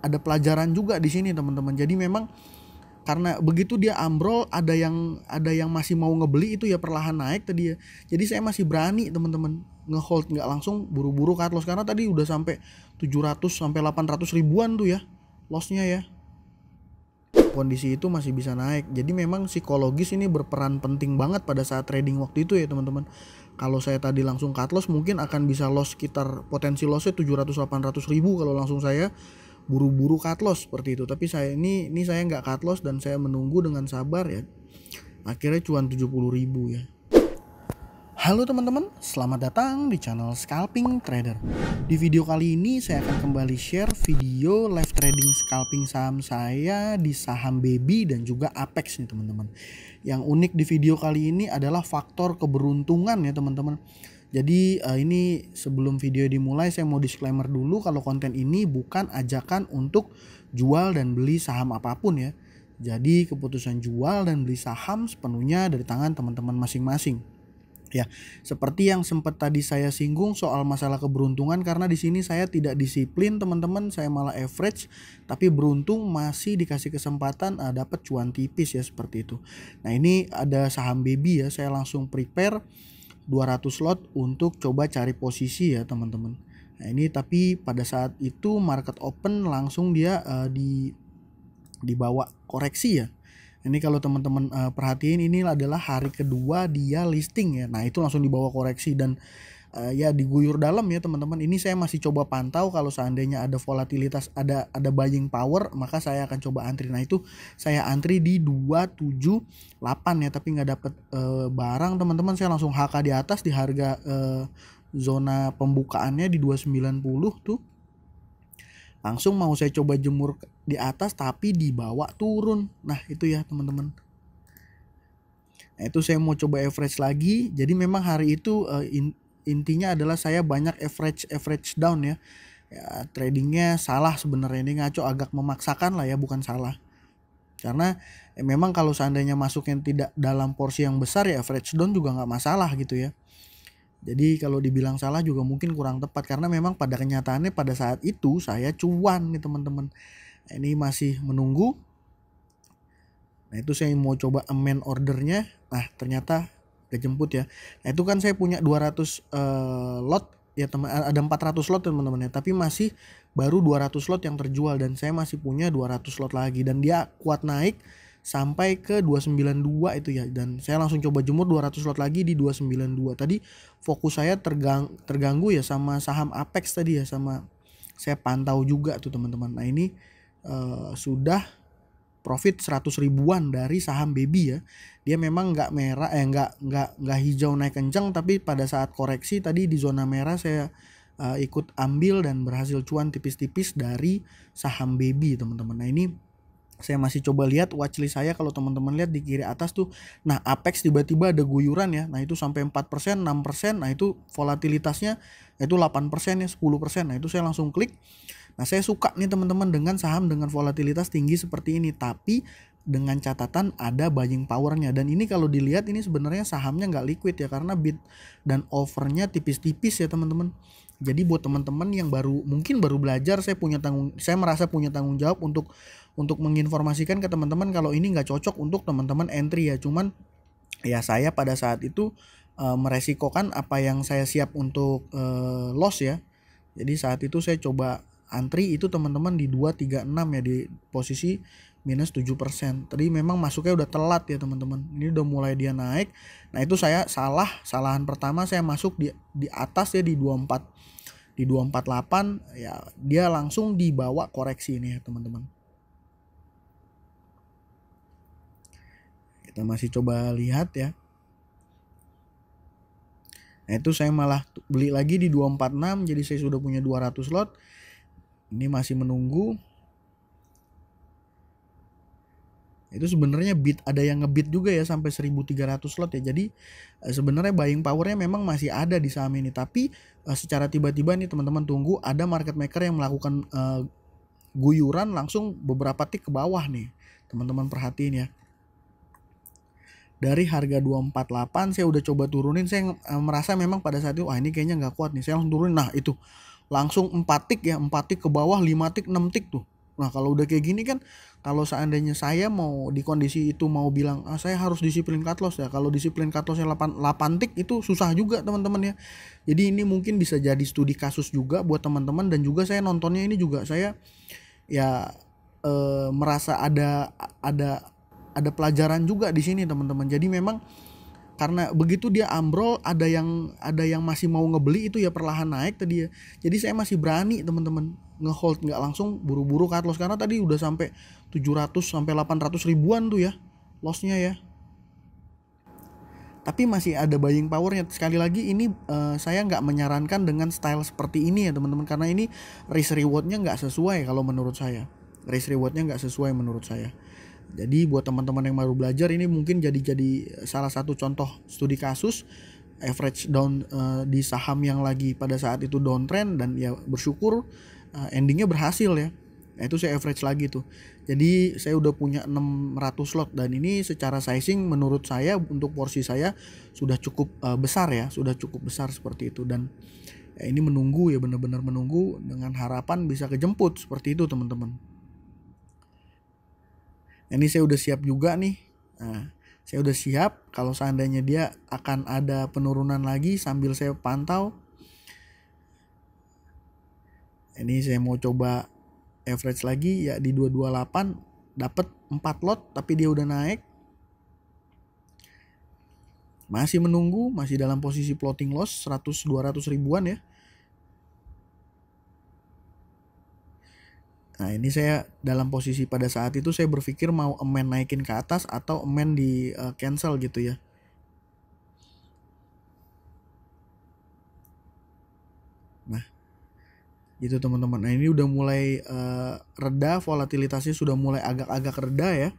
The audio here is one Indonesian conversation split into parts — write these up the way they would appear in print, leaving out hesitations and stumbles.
ada pelajaran juga di sini teman-teman. Jadi memang karena begitu dia ambrol, ada yang masih mau ngebeli itu ya perlahan naik tadi ya. Jadi saya masih berani teman-teman ngehold, nggak langsung buru-buru cut loss karena tadi udah sampai 700 sampai 800 ribuan tuh ya lossnya ya. Kondisi itu masih bisa naik. Jadi memang psikologis ini berperan penting banget pada saat trading waktu itu ya teman-teman. Kalau saya tadi langsung cut loss mungkin akan bisa loss sekitar potensi lossnya 700-800 ribu kalau langsung saya buru-buru cut loss seperti itu. Tapi saya ini saya nggak cut loss dan saya menunggu dengan sabar ya. Akhirnya cuan 70 ribu ya. Halo teman-teman, selamat datang di channel Scalping Trader. Di video kali ini saya akan kembali share video live trading scalping saham saya di saham Baby dan juga Apex nih teman-teman. Yang unik di video kali ini adalah faktor keberuntungan ya teman-teman. Jadi ini sebelum video dimulai saya mau disclaimer dulu kalau konten ini bukan ajakan untuk jual dan beli saham apapun ya. Jadi keputusan jual dan beli saham sepenuhnya dari tangan teman-teman masing-masing. Ya, seperti yang sempat tadi saya singgung soal masalah keberuntungan, karena di sini saya tidak disiplin teman-teman, saya malah average, tapi beruntung masih dikasih kesempatan dapat cuan tipis ya seperti itu. Nah ini ada saham Baby ya, saya langsung prepare 200 lot untuk coba cari posisi ya teman-teman. Nah ini tapi pada saat itu market open langsung dia dibawa koreksi ya. Ini kalau teman-teman perhatiin ini adalah hari kedua dia listing ya. Nah itu langsung dibawa koreksi dan ya diguyur dalam ya teman-teman. Ini saya masih coba pantau kalau seandainya ada volatilitas, ada buying power, maka saya akan coba antri. Nah itu saya antri di 278 ya, tapi nggak dapet barang teman-teman. Saya langsung HK di atas di harga zona pembukaannya di 290 tuh. Langsung mau saya coba jemur di atas tapi dibawa turun. Nah itu ya teman-teman. Nah itu saya mau coba average lagi. Jadi memang hari itu intinya adalah saya banyak average down ya. Tradingnya salah sebenarnya, ini ngaco, agak memaksakan lah ya, bukan salah. Karena memang kalau seandainya masuknya tidak dalam porsi yang besar ya average down juga nggak masalah gitu ya. Jadi kalau dibilang salah juga mungkin kurang tepat, karena memang pada kenyataannya pada saat itu saya cuan nih teman-teman. Nah, ini masih menunggu. Nah itu saya mau coba amend ordernya. Nah ternyata kejemput ya. Nah itu kan saya punya 200 lot ya teman, ada 400 lot teman-teman ya, tapi masih baru 200 lot yang terjual dan saya masih punya 200 lot lagi dan dia kuat naik sampai ke 292 itu ya, dan saya langsung coba jemur 200 lot lagi di 292. Tadi fokus saya terganggu ya sama saham Apex tadi ya, sama saya pantau juga tuh teman-teman. Nah ini sudah profit 100 ribuan dari saham Baby ya. Dia memang nggak merah nggak hijau naik kencang, tapi pada saat koreksi tadi di zona merah saya ikut ambil dan berhasil cuan tipis-tipis dari saham Baby teman-teman. Nah ini saya masih coba lihat watchlist saya, kalau teman-teman lihat di kiri atas tuh. Nah Apex tiba-tiba ada guyuran ya. Nah itu sampai 4%, 6%. Nah itu volatilitasnya itu 8% ya, 10%. Nah itu saya langsung klik. Nah saya suka nih teman-teman dengan saham dengan volatilitas tinggi seperti ini, tapi dengan catatan ada buying powernya. Dan ini kalau dilihat ini sebenarnya sahamnya nggak liquid ya, karena bid dan overnya tipis-tipis ya teman-teman. Jadi buat teman-teman yang mungkin baru belajar, saya merasa punya tanggung jawab untuk menginformasikan ke teman-teman kalau ini nggak cocok untuk teman-teman entry ya. Cuman ya saya pada saat itu meresikokan apa yang saya siap untuk loss ya. Jadi saat itu saya coba antri itu teman-teman di 236 ya, di posisi minus 7%. Tadi memang masuknya udah telat ya teman-teman. Ini udah mulai dia naik. Nah itu saya salahan pertama, saya masuk di atas ya di 24 di 248 ya, dia langsung dibawa koreksi ini ya teman-teman. Kita masih coba lihat ya. Nah itu saya malah beli lagi di 246, jadi saya sudah punya 200 lot. Ini masih menunggu. Itu sebenarnya ada yang ngebit juga ya sampai 1300 lot ya. Jadi sebenarnya buying powernya memang masih ada di saham ini, tapi secara tiba-tiba nih teman-teman tunggu, ada market maker yang melakukan guyuran langsung beberapa tik ke bawah nih. Teman-teman perhatiin ya. Dari harga 248 saya udah coba turunin, saya merasa memang pada saat itu ini kayaknya nggak kuat nih. Saya langsung turunin. Nah itu langsung 4 tik ya, 4 tik ke bawah, 5 tik, 6 tik tuh. Nah kalau udah kayak gini kan, kalau seandainya saya mau di kondisi itu mau bilang saya harus disiplin cut loss ya, kalau disiplin cut lossnya 8 tick itu susah juga teman-teman ya. Jadi ini mungkin bisa jadi studi kasus juga buat teman-teman, dan juga saya nontonnya ini juga saya ya merasa ada pelajaran juga di sini teman-teman. Jadi memang karena begitu dia ambrol ada yang masih mau ngebeli itu ya perlahan naik tadi ya. Jadi saya masih berani teman-teman ngehold, nggak langsung buru-buru cut loss, karena tadi udah sampai 700 sampai 800 ribuan tuh ya lossnya ya. Tapi masih ada buying powernya. Sekali lagi ini saya nggak menyarankan dengan style seperti ini ya teman-teman, karena ini risk rewardnya nggak sesuai kalau menurut saya. Risk rewardnya nggak sesuai menurut saya. Jadi buat teman-teman yang baru belajar ini mungkin jadi salah satu contoh studi kasus average down di saham yang lagi pada saat itu downtrend, dan ya bersyukur endingnya berhasil ya. Nah itu saya average lagi tuh. Jadi saya udah punya 600 lot, dan ini secara sizing menurut saya untuk porsi saya sudah cukup besar ya, sudah cukup besar seperti itu. Dan ya ini menunggu ya, benar-benar menunggu dengan harapan bisa kejemput seperti itu teman-teman. Ini saya udah siap juga nih. Nah, saya udah siap kalau seandainya dia akan ada penurunan lagi sambil saya pantau. Ini saya mau coba average lagi ya di 228, dapat 4 lot tapi dia udah naik. Masih menunggu, masih dalam posisi floating loss 100-200 ribuan ya. Nah ini saya dalam posisi pada saat itu saya berpikir mau amen naikin ke atas atau amen di cancel gitu ya. Nah gitu teman-teman. Nah ini udah mulai reda, volatilitasnya sudah mulai agak-agak reda ya.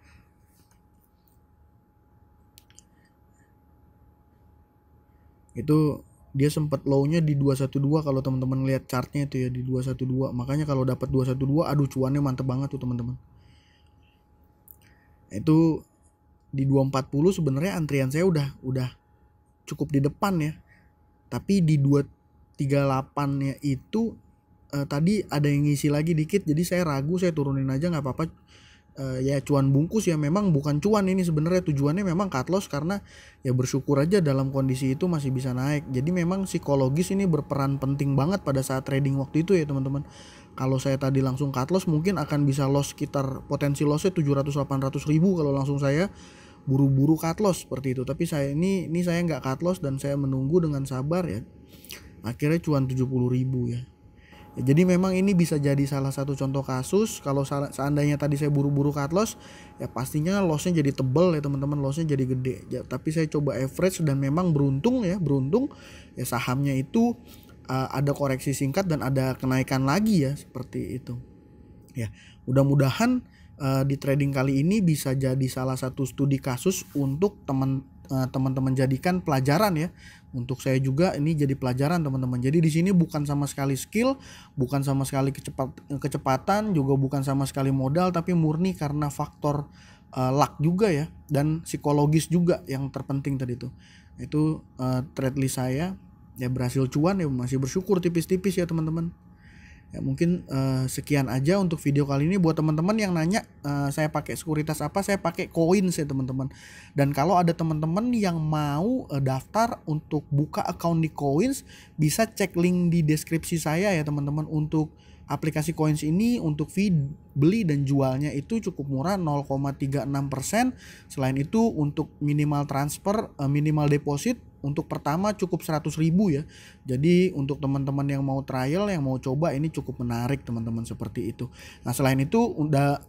Itu dia sempat low-nya di 212 kalau teman-teman lihat chartnya itu ya, di 212. Makanya kalau dapat 212 aduh cuannya mantep banget tuh teman-teman. Itu di 240 sebenarnya antrian saya udah cukup di depan ya. Tapi di 238-nya itu tadi ada yang ngisi lagi dikit, jadi saya ragu, saya turunin aja nggak apa-apa. Ya cuan bungkus ya, memang bukan cuan ini sebenarnya, tujuannya memang cut loss, karena ya bersyukur aja dalam kondisi itu masih bisa naik. Jadi memang psikologis ini berperan penting banget pada saat trading waktu itu ya teman-teman. Kalau saya tadi langsung cut loss mungkin akan bisa loss sekitar potensi lossnya 700-800 ribu kalau langsung saya buru-buru cut loss seperti itu. Tapi saya ini saya nggak cut loss dan saya menunggu dengan sabar ya. Akhirnya cuan 70 ribu ya. Ya, jadi memang ini bisa jadi salah satu contoh kasus. Kalau seandainya tadi saya buru-buru cut loss, ya pastinya lossnya jadi tebel ya teman-teman, lossnya jadi gede ya. Tapi saya coba average dan memang beruntung ya sahamnya itu ada koreksi singkat dan ada kenaikan lagi ya, seperti itu ya. Mudah-mudahan di trading kali ini bisa jadi salah satu studi kasus untuk teman-teman jadikan pelajaran ya. Untuk saya juga ini jadi pelajaran teman-teman. Jadi di sini bukan sama sekali skill, bukan sama sekali kecepatan, juga bukan sama sekali modal, tapi murni karena faktor luck juga ya, dan psikologis juga yang terpenting tadi tuh. Itu trade list saya ya berhasil cuan ya, masih bersyukur tipis-tipis ya teman-teman. Ya mungkin sekian aja untuk video kali ini. Buat teman-teman yang nanya saya pakai sekuritas apa, saya pakai Coins ya teman-teman. Dan kalau ada teman-teman yang mau daftar untuk buka account di Coins, bisa cek link di deskripsi saya ya teman-teman. Untuk aplikasi Coins ini untuk fee beli dan jualnya itu cukup murah, 0,36%. Selain itu untuk minimal transfer, minimal deposit untuk pertama cukup 100 ribu ya. Jadi untuk teman-teman yang mau trial, yang mau coba, ini cukup menarik teman-teman, seperti itu. Nah selain itu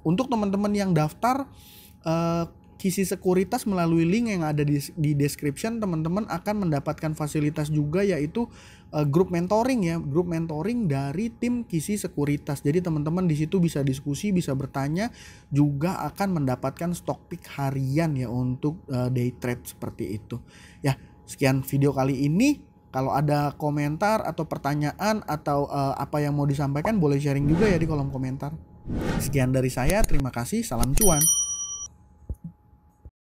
untuk teman-teman yang daftar kisi sekuritas melalui link yang ada di description, teman-teman akan mendapatkan fasilitas juga, yaitu grup mentoring ya, grup mentoring dari tim kisi sekuritas. Jadi teman-teman di situ bisa diskusi, bisa bertanya, juga akan mendapatkan stock pick harian ya untuk day trade seperti itu. Ya, sekian video kali ini. Kalau ada komentar atau pertanyaan atau apa yang mau disampaikan, boleh sharing juga ya di kolom komentar. Sekian dari saya, terima kasih, salam cuan.